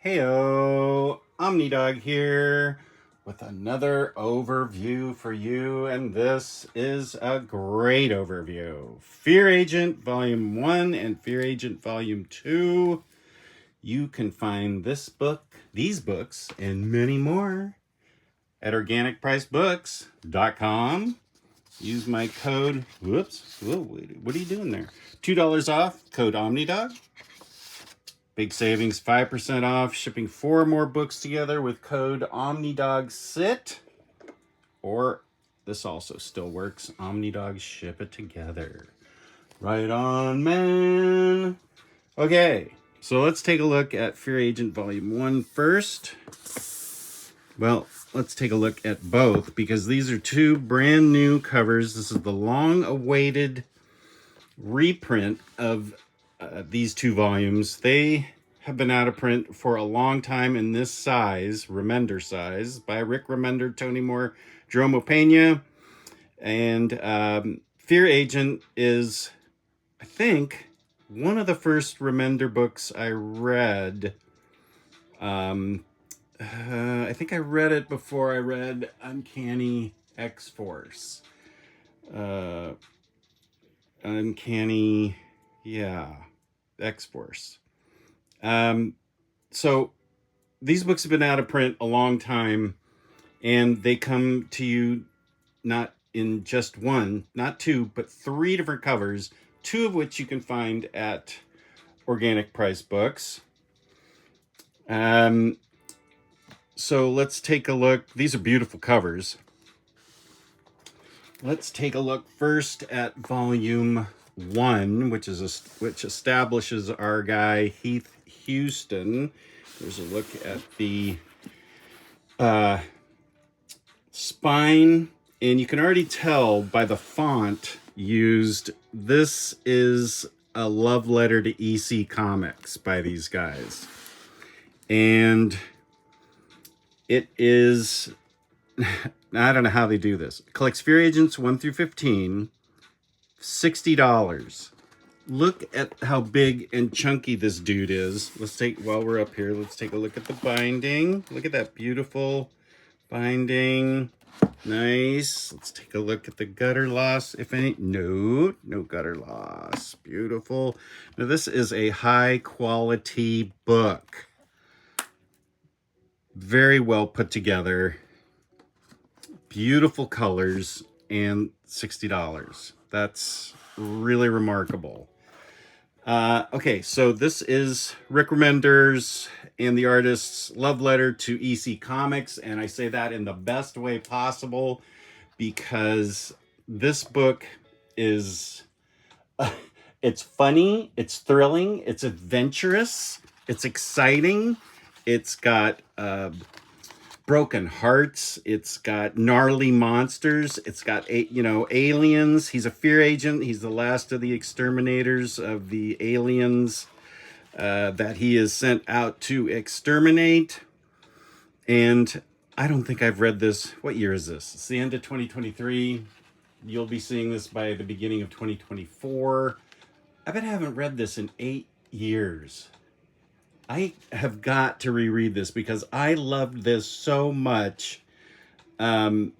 Heyo, OMNIDOG here with another overview for you, and this is a great overview. Fear Agent Volume 1 and Fear Agent Volume 2. You can find these books, and many more at organicpricedbooks.com. Use my code, what are you doing there? $2 off, code OMNIDOG. Big savings, 5% off, shipping 4 more books together with code OMNIDOGSIT. Or this also still works, OMNIDOG Ship It Together. Right on, man. Okay, so let's take a look at Fear Agent Volume 1 first. Well, let's take a look at both because these are 2 brand new covers. This is the long-awaited reprint of these 2 volumes. They have been out of print for a long time in this size, Remender size, by Rick Remender, Tony Moore, Jerome Opeña. And Fear Agent is, I think, one of the first Remender books I read. I think I read it before I read Uncanny X-Force. X-Force. So these books have been out of print a long time, and they come to you not in just 1, not 2, but 3 different covers, 2 of which you can find at Organic Price Books. So let's take a look. These are beautiful covers. Let's take a look first at Volume 1, which establishes our guy Heath Houston. There's a look at the spine, and you can already tell by the font used, this is a love letter to EC Comics by these guys. And it is, I don't know how they do this. Collects Fear Agents 1 through 15, $60. Look at how big and chunky this dude is. While we're up here, let's take a look at the binding. Look at that beautiful binding. Nice. Let's take a look at the gutter loss, if any. No gutter loss. Beautiful. Now, this is a high quality book. Very well put together. Beautiful colors, and $60. That's really remarkable. Okay, so this is Rick Remender's and the artist's love letter to EC Comics, and I say that in the best way possible because this book is it's funny, it's thrilling, it's adventurous, it's exciting. It's got broken hearts. It's got gnarly monsters. It's got aliens. He's a fear agent. He's the last of the exterminators of the aliens that he is sent out to exterminate. And I don't think I've read this. What year is this? It's the end of 2023. You'll be seeing this by the beginning of 2024. I bet I haven't read this in 8 years. I have got to reread this because I loved this so much. And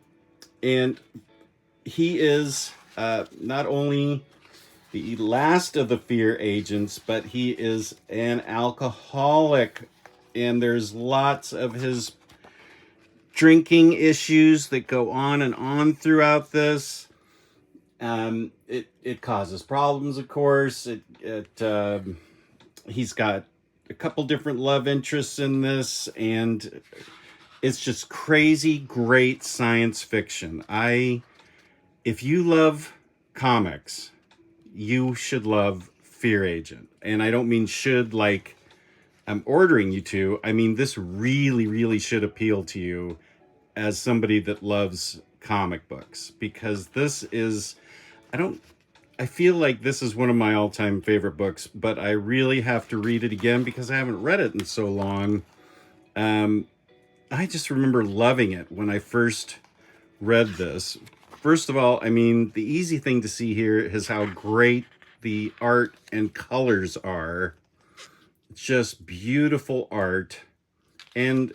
he is not only the last of the fear agents, but he is an alcoholic. And there's lots of his drinking issues that go on and on throughout this. It causes problems, of course. He's got a couple different love interests in this, and it's just crazy great science fiction. If you love comics, you should love Fear Agent. And I don't mean should like I'm ordering you to. I mean, this really, really should appeal to you as somebody that loves comic books, because this is, I feel like this is one of my all-time favorite books, but I really have to read it again because I haven't read it in so long. I just remember loving it when I first read this. First of all, I mean, the easy thing to see here is how great the art and colors are. It's just beautiful art. And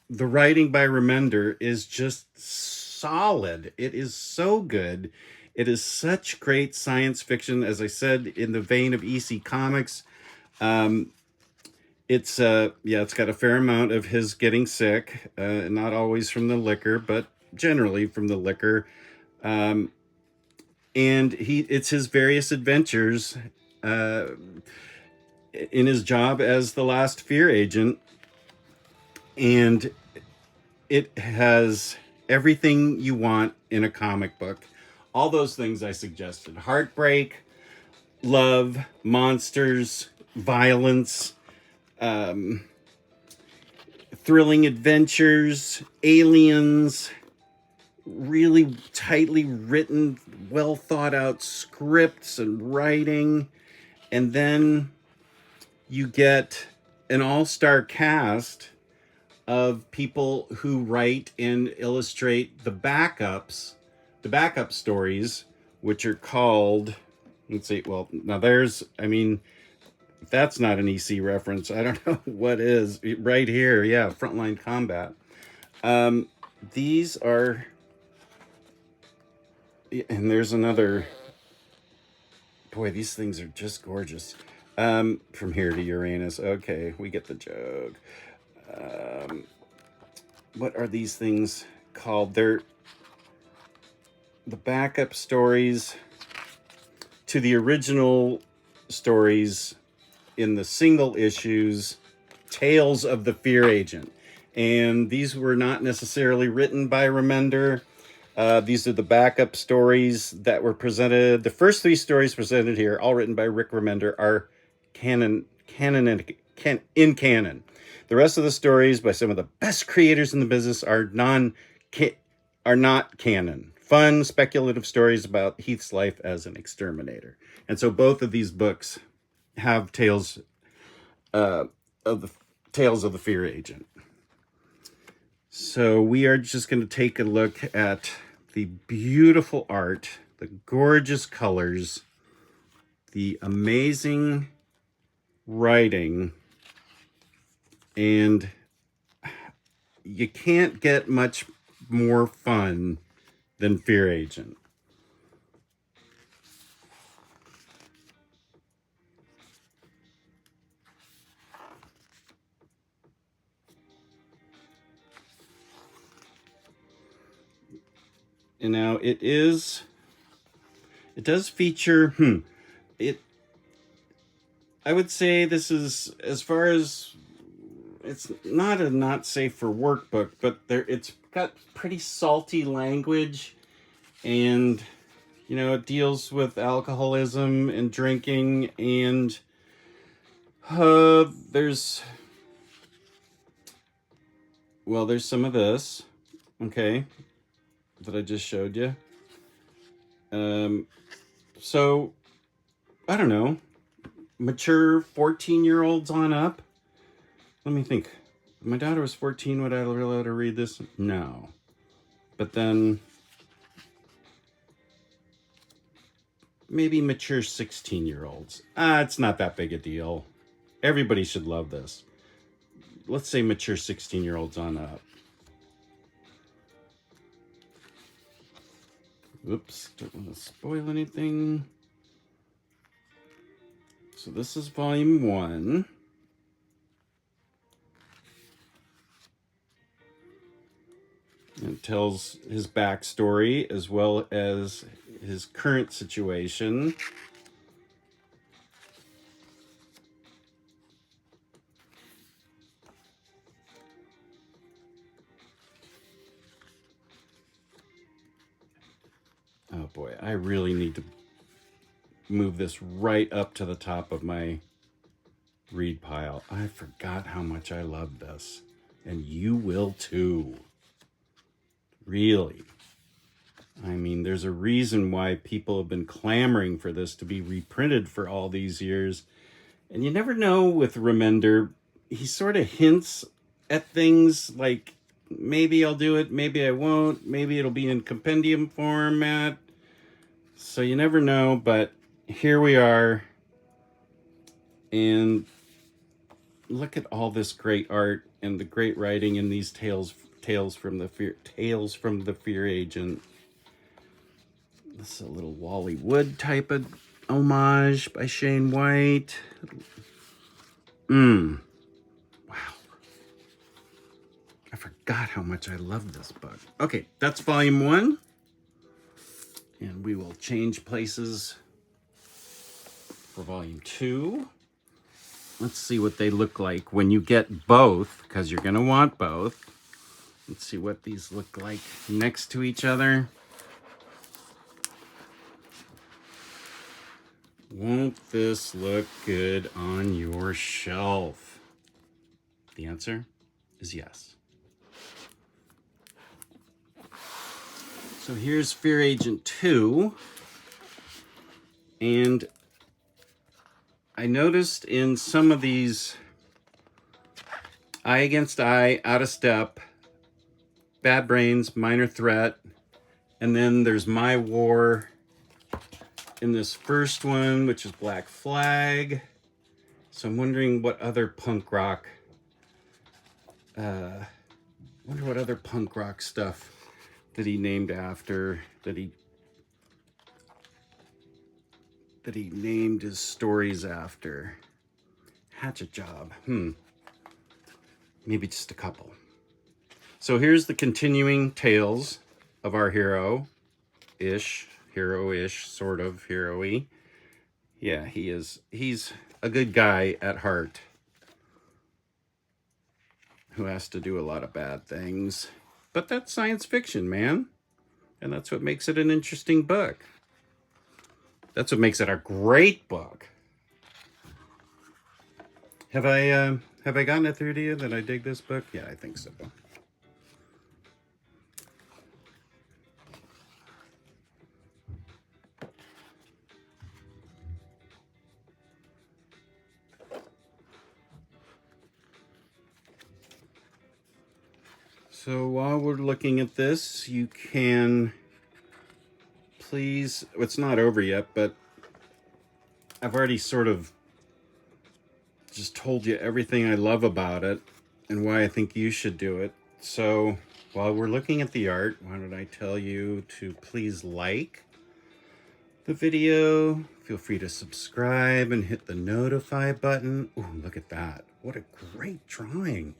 the writing by Remender is just solid. It is so good. It is such great science fiction, as I said, in the vein of EC Comics. It's it's got a fair amount of his getting sick, not always from the liquor, but generally from the liquor. And it's his various adventures uh, in his job as the last fear agent, and it has everything you want in a comic book. All those things I suggested: heartbreak, love, monsters, violence, thrilling adventures, aliens, really tightly written, well thought out scripts and writing. And then you get an all-star cast of people who write and illustrate the backup stories, which are called, let's see, well, now there's, I mean, if that's not an EC reference, I don't know what is. Right here, yeah, Frontline Combat. These are, and there's another, boy, these things are just gorgeous. From here to Uranus. Okay, we get the joke. What are these things called? They're the backup stories to the original stories in the single issues Tales of the Fear Agent. And these were not necessarily written by Remender. These are the backup stories that were presented. The first three stories presented here, all written by Rick Remender, are in canon. The rest of the stories by some of the best creators in the business are not canon. Fun, speculative stories about Heath's life as an exterminator. And so both of these books have tales of the Fear Agent. So we are just going to take a look at the beautiful art, the gorgeous colors, the amazing writing, and you can't get much more fun than Fear Agent. And now it does feature, I would say this is, as far as, it's not a not safe for work book, but it's got pretty salty language, and, you know, it deals with alcoholism and drinking, and there's some of this, okay, that I just showed you. So, I don't know, mature 14-year-olds on up. Let me think. If my daughter was 14, would I really let her read this? No. But then, maybe mature 16-year-olds. It's not that big a deal. Everybody should love this. Let's say mature 16-year-olds on up. Oops, don't want to spoil anything. So this is volume 1. It tells his backstory as well as his current situation. Oh boy, I really need to move this right up to the top of my read pile. I forgot how much I love this, and you will too. Really. I mean, there's a reason why people have been clamoring for this to be reprinted for all these years. And you never know with Remender. He sort of hints at things like, maybe I'll do it, maybe I won't, maybe it'll be in compendium format. So you never know, but here we are. And look at all this great art and the great writing in these tales from the Fear Agent. This is a little Wally Wood type of homage by Shane White. Wow. I forgot how much I love this book. Okay, that's volume 1. And we will change places for volume 2. Let's see what they look like when you get both, because you're going to want both. Let's see what these look like next to each other. Won't this look good on your shelf? The answer is yes. So here's Fear Agent 2. And I noticed in some of these Eye Against Eye, Out of Step, Bad Brains, Minor Threat, and then there's My War in this first one, which is Black Flag. So I'm wondering what other punk rock, stuff that he named after, that he named his stories after. Hatchet Job. Maybe just a couple. So here's the continuing tales of our hero-ish, sort of hero-y. Yeah, he's a good guy at heart who has to do a lot of bad things. But that's science fiction, man. And that's what makes it an interesting book. That's what makes it a great book. Have I gotten it through to you that I dig this book? Yeah, I think so. So while we're looking at this, you can please, it's not over yet, but I've already sort of just told you everything I love about it and why I think you should do it. So while we're looking at the art, why don't I tell you to please like the video, feel free to subscribe and hit the notify button. Ooh, look at that. What a great drawing.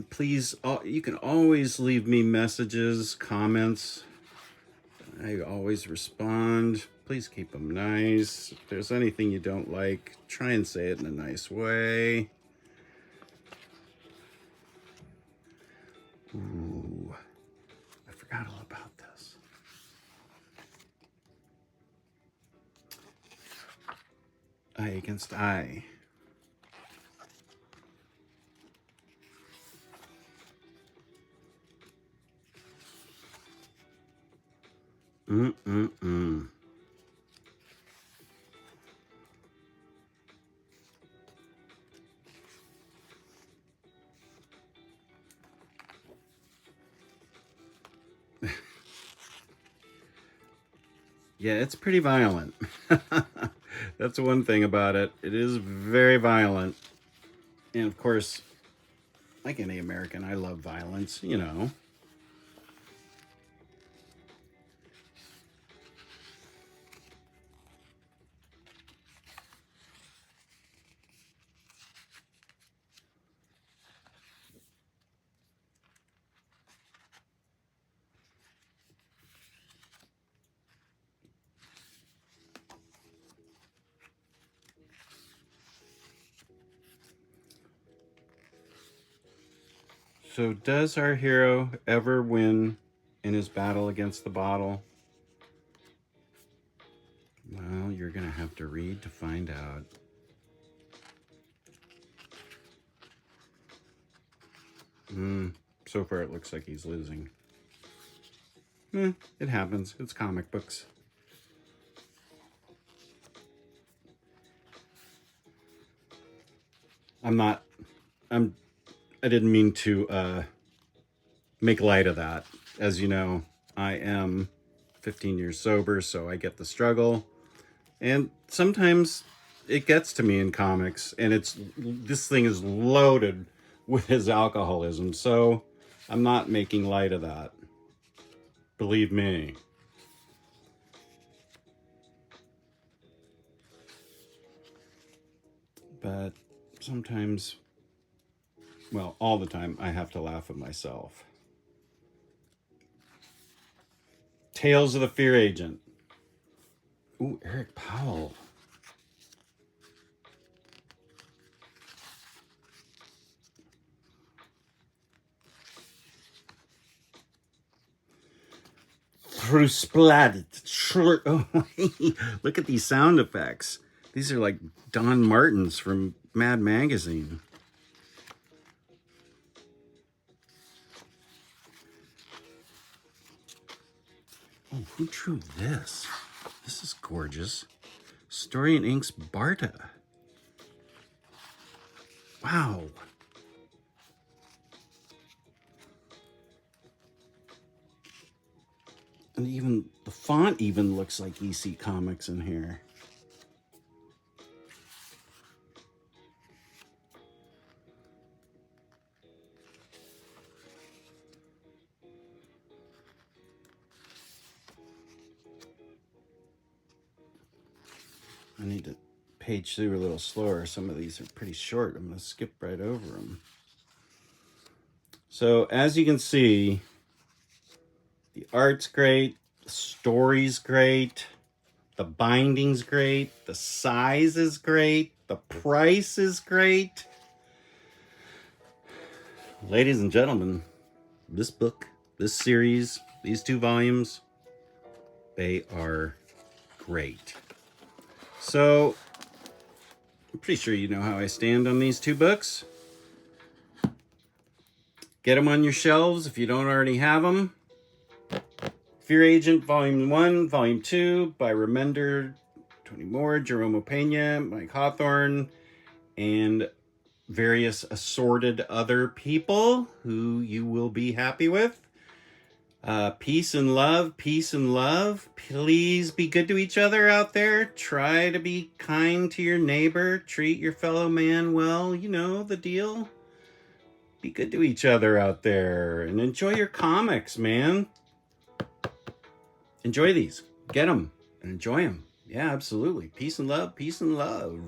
Please, you can always leave me messages, comments. I always respond. Please keep them nice. If there's anything you don't like, try and say it in a nice way. Ooh, I forgot all about this. Eye Against Eye. Yeah, it's pretty violent. That's one thing about it. It is very violent. And of course, like any American, I love violence, you know. So does our hero ever win in his battle against the bottle? Well, you're going to have to read to find out. So far it looks like he's losing. It happens. It's comic books. I didn't mean to make light of that. As you know, I am 15 years sober, so I get the struggle. And sometimes it gets to me in comics, and this thing is loaded with his alcoholism. So I'm not making light of that. Believe me. But sometimes, well, all the time, I have to laugh at myself. Tales of the Fear Agent. Ooh, Eric Powell. Through splatted. Oh, look at these sound effects. These are like Don Martin's from Mad Magazine. Oh, who drew this? This is gorgeous. Story in Ink's Barta. Wow. And even the font even looks like EC Comics in here. I need to page through a little slower. Some of these are pretty short. I'm going to skip right over them. So as you can see, the art's great, the story's great, the binding's great, the size is great, the price is great. Ladies and gentlemen, this book, this series, these 2 volumes, they are great. So I'm pretty sure you know how I stand on these 2 books. Get them on your shelves if you don't already have them. Fear Agent Volume 1, Volume 2 by Remender, Tony Moore, Jerome Opeña, Mike Hawthorne, and various assorted other people who you will be happy with. Peace and love, peace and love. Please be good to each other out there. Try to be kind to your neighbor. Treat your fellow man well. You know the deal. Be good to each other out there and enjoy your comics, man. Enjoy these. Get them and enjoy them. Yeah, absolutely. Peace and love, peace and love.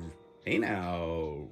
Hey now.